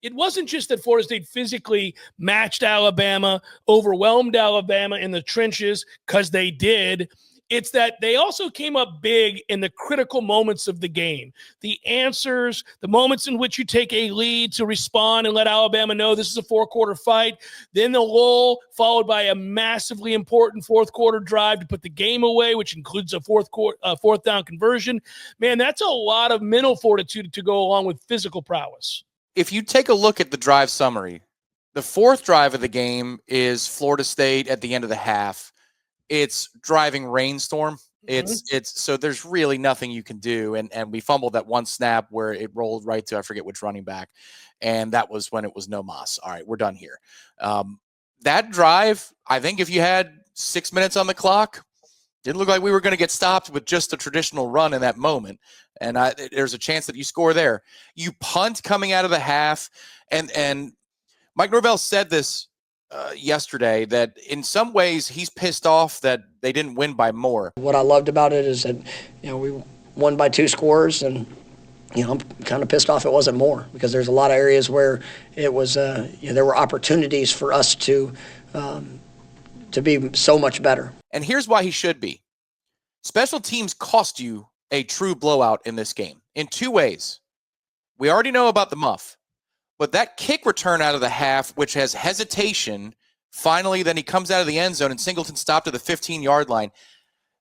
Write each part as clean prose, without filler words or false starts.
It wasn't just that Florida State physically matched Alabama, overwhelmed Alabama in the trenches, because they did. It's that they also came up big in the critical moments of the game. The answers, the moments in which you take a lead to respond and let Alabama know this is a four-quarter fight. Then the lull, followed by a massively important fourth-quarter drive to put the game away, which includes a fourth down conversion. Man, that's a lot of mental fortitude to go along with physical prowess. If you take a look at the drive summary, the fourth drive of the game is Florida State at the end of the half. It's driving rainstorm. It's so there's really nothing you can do. And we fumbled that one snap where it rolled right to, I forget which running back. And that was when it was no mas. All right, we're done here. That drive, I think if you had 6 minutes on the clock, didn't look like we were going to get stopped with just a traditional run in that moment. And there's a chance that you score there. You punt coming out of the half. And Mike Norvell said this yesterday, that in some ways he's pissed off that they didn't win by more. What I loved about it is that, we won by 2 scores, and, I'm kind of pissed off it wasn't more, because there's a lot of areas where it was, there were opportunities for us to be so much better. And here's why he should be. Special teams cost you a true blowout in this game in 2 ways. We already know about the muff. But that kick return out of the half, which has hesitation, finally, then he comes out of the end zone and Singleton stopped at the 15-yard line.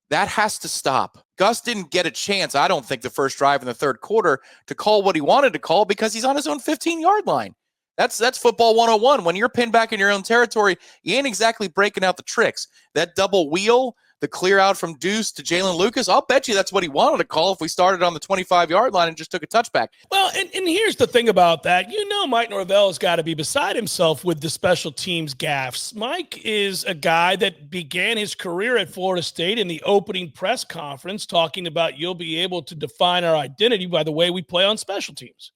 That has to stop. Gus didn't get a chance, I don't think, the first drive in the third quarter to call what he wanted to call, because he's on his own 15-yard line. That's football 101. When you're pinned back in your own territory, you ain't exactly breaking out the tricks. That double wheel, the clear out from Deuce to Jalen Lucas, I'll bet you that's what he wanted to call if we started on the 25-yard line and just took a touchback. Well, and here's the thing about that. Mike Norvell has got to be beside himself with the special teams gaffes. Mike is a guy that began his career at Florida State in the opening press conference talking about you'll be able to define our identity by the way we play on special teams.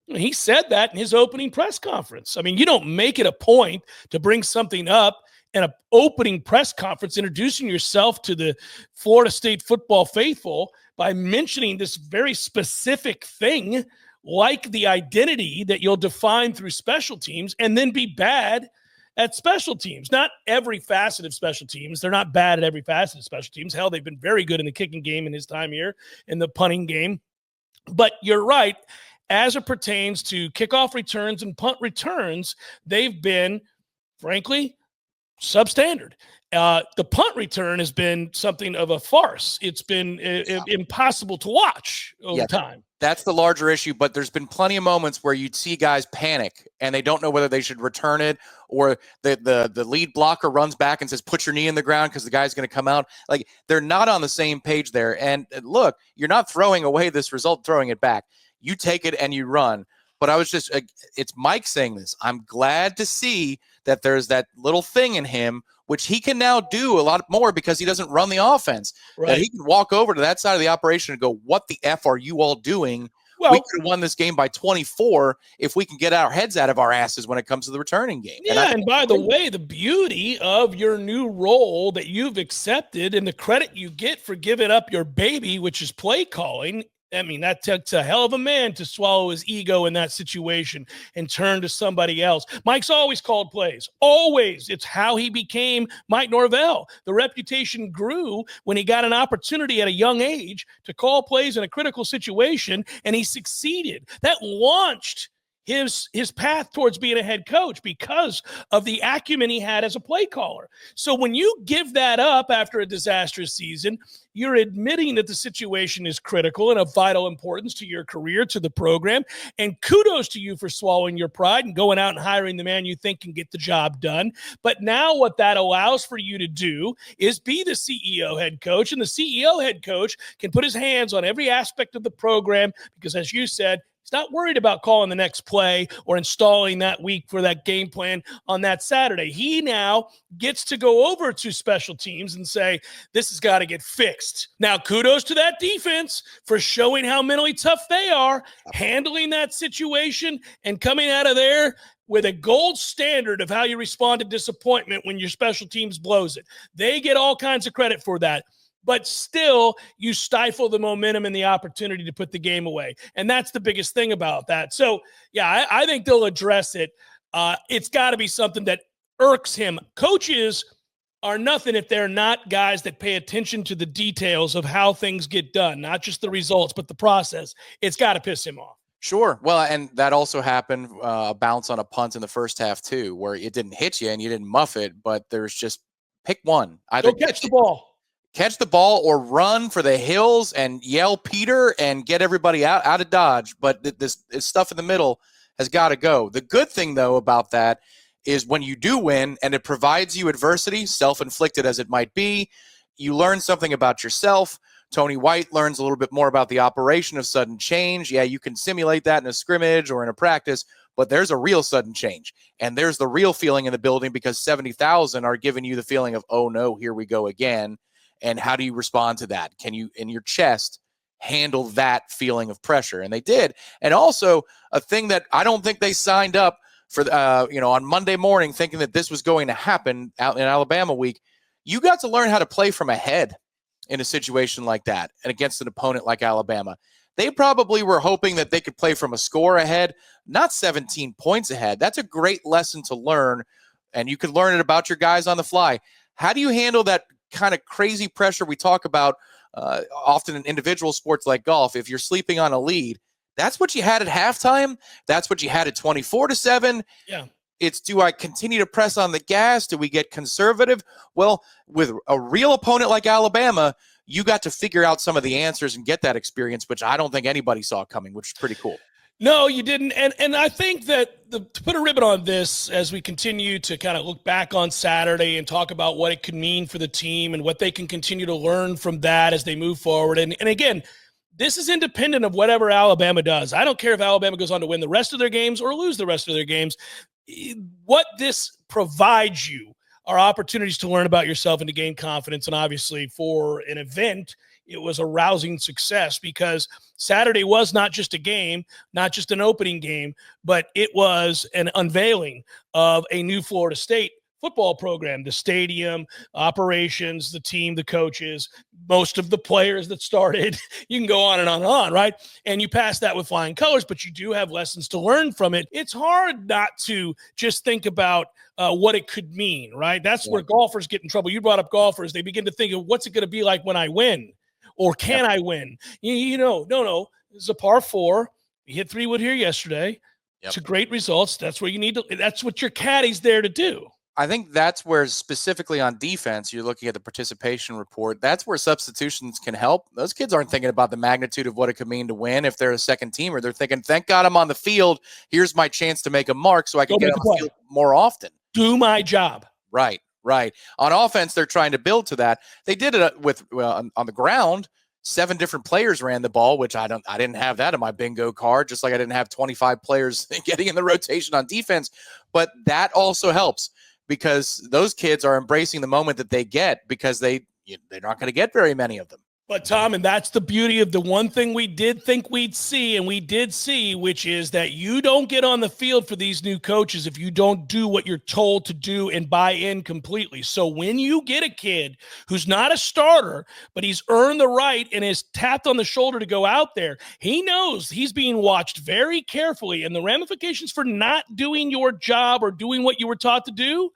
He said that in his opening press conference. I mean, you don't make it a point to bring something up in an opening press conference, introducing yourself to the Florida State football faithful by mentioning this very specific thing, like the identity that you'll define through special teams, and then be bad at special teams. Not every facet of special teams. They're not bad at every facet of special teams. Hell, they've been very good in the kicking game in his time here, in the punting game. But you're right. As it pertains to kickoff returns and punt returns, they've been, frankly, substandard. The punt return has been something of a farce. It's been impossible to watch over time. That's the larger issue, but there's been plenty of moments where you'd see guys panic and they don't know whether they should return it, or the lead blocker runs back and says, put your knee in the ground because the guy's going to come out. Like, they're not on the same page there. And look, you're not throwing away this result, throwing it back. You take it and you run. But I was just, it's Mike saying this. I'm glad to see that there's that little thing in him, which he can now do a lot more because he doesn't run the offense. Right. That he can walk over to that side of the operation and go, what the F are you all doing? Well, we could have won this game by 24 if we can get our heads out of our asses when it comes to the returning game. Yeah, and by the way, the beauty of your new role that you've accepted and the credit you get for giving up your baby, which is play calling, I mean, that takes a hell of a man to swallow his ego in that situation and turn to somebody else. Mike's always called plays. Always. It's how he became Mike Norvell. The reputation grew when he got an opportunity at a young age to call plays in a critical situation, and he succeeded. That launched his path towards being a head coach because of the acumen he had as a play caller. So when you give that up after a disastrous season, you're admitting that the situation is critical and of vital importance to your career, to the program. And kudos to you for swallowing your pride and going out and hiring the man you think can get the job done. But now what that allows for you to do is be the CEO head coach, and the CEO head coach can put his hands on every aspect of the program because, as you said, he's not worried about calling the next play or installing that week for that game plan on that Saturday. He now gets to go over to special teams and say, this has got to get fixed. Now, kudos to that defense for showing how mentally tough they are, handling that situation and coming out of there with a gold standard of how you respond to disappointment when your special teams blows it. They get all kinds of credit for that. but still you stifle the momentum and the opportunity to put the game away. And that's the biggest thing about that. So, yeah, I think they'll address it. It's got to be something that irks him. Coaches are nothing if they're not guys that pay attention to the details of how things get done, not just the results, but the process. It's got to piss him off. Sure. Well, and that also happened, a bounce on a punt in the first half too, where it didn't hit you and you didn't muff it, but there's just pick one. Either Go catch the ball. Catch the ball or run for the hills and yell Peter and get everybody out of Dodge. But this stuff in the middle has got to go. The good thing, though, about that is when you do win and it provides you adversity, self-inflicted as it might be, you learn something about yourself. Tony White learns a little bit more about the operation of sudden change. Yeah, you can simulate that in a scrimmage or in a practice, but there's a real sudden change. And there's the real feeling in the building because 70,000 are giving you the feeling of, oh, no, here we go again. And how do you respond to that? Can you, in your chest, handle that feeling of pressure? And they did. And also a thing that I don't think they signed up for, on Monday morning thinking that this was going to happen out in Alabama week. You got to learn how to play from ahead in a situation like that and against an opponent like Alabama. They probably were hoping that they could play from a score ahead, not 17 points ahead. That's a great lesson to learn, and you can learn it about your guys on the fly. How do you handle that kind of crazy pressure we talk about often in individual sports like golf? If you're sleeping on a lead, that's what you had at halftime. That's what you had at 24-7. Yeah. It's, do I continue to press on the gas? Do we get conservative? Well, with a real opponent like Alabama, you got to figure out some of the answers and get that experience, which I don't think anybody saw coming, which is pretty cool. No, you didn't. And I think that to put a ribbon on this as we continue to kind of look back on Saturday and talk about what it could mean for the team and what they can continue to learn from that as they move forward. And again, this is independent of whatever Alabama does. I don't care if Alabama goes on to win the rest of their games or lose the rest of their games. What this provides you are opportunities to learn about yourself and to gain confidence. And obviously for an event, it was a rousing success because Saturday was not just a game, not just an opening game, but it was an unveiling of a new Florida State football program, the stadium, operations, the team, the coaches, most of the players that started. You can go on and on and on, right? And you pass that with flying colors, but you do have lessons to learn from it. It's hard not to just think about what it could mean, right? That's where golfers get in trouble. You brought up golfers. They begin to think of what's it going to be like when I win, or can I win? No. This is a par 4. You hit 3-wood here yesterday. It's a great results. That's where you need to. That's what your caddy's there to do. I think that's where, specifically on defense, you're looking at the participation report. That's where substitutions can help. Those kids aren't thinking about the magnitude of what it could mean to win if they're a second teamer. They're thinking, thank God I'm on the field. Here's my chance to make a mark so I can get on the field more often. Do my job. Right. On offense, they're trying to build to that. They did it with on the ground. 7 different players ran the ball, which I didn't have that in my bingo card, just like I didn't have 25 players getting in the rotation on defense. But that also helps, because those kids are embracing the moment that they get, because they're not going to get very many of them. But Tom, and that's the beauty of the one thing we did think we'd see, and we did see, which is that you don't get on the field for these new coaches if you don't do what you're told to do and buy in completely. So when you get a kid who's not a starter, but he's earned the right and is tapped on the shoulder to go out there, he knows he's being watched very carefully, and the ramifications for not doing your job or doing what you were taught to do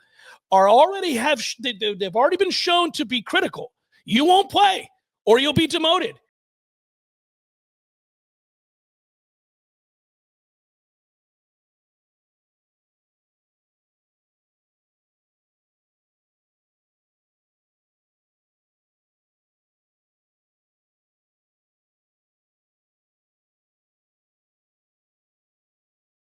are they've already been shown to be critical. You won't play, or you'll be demoted.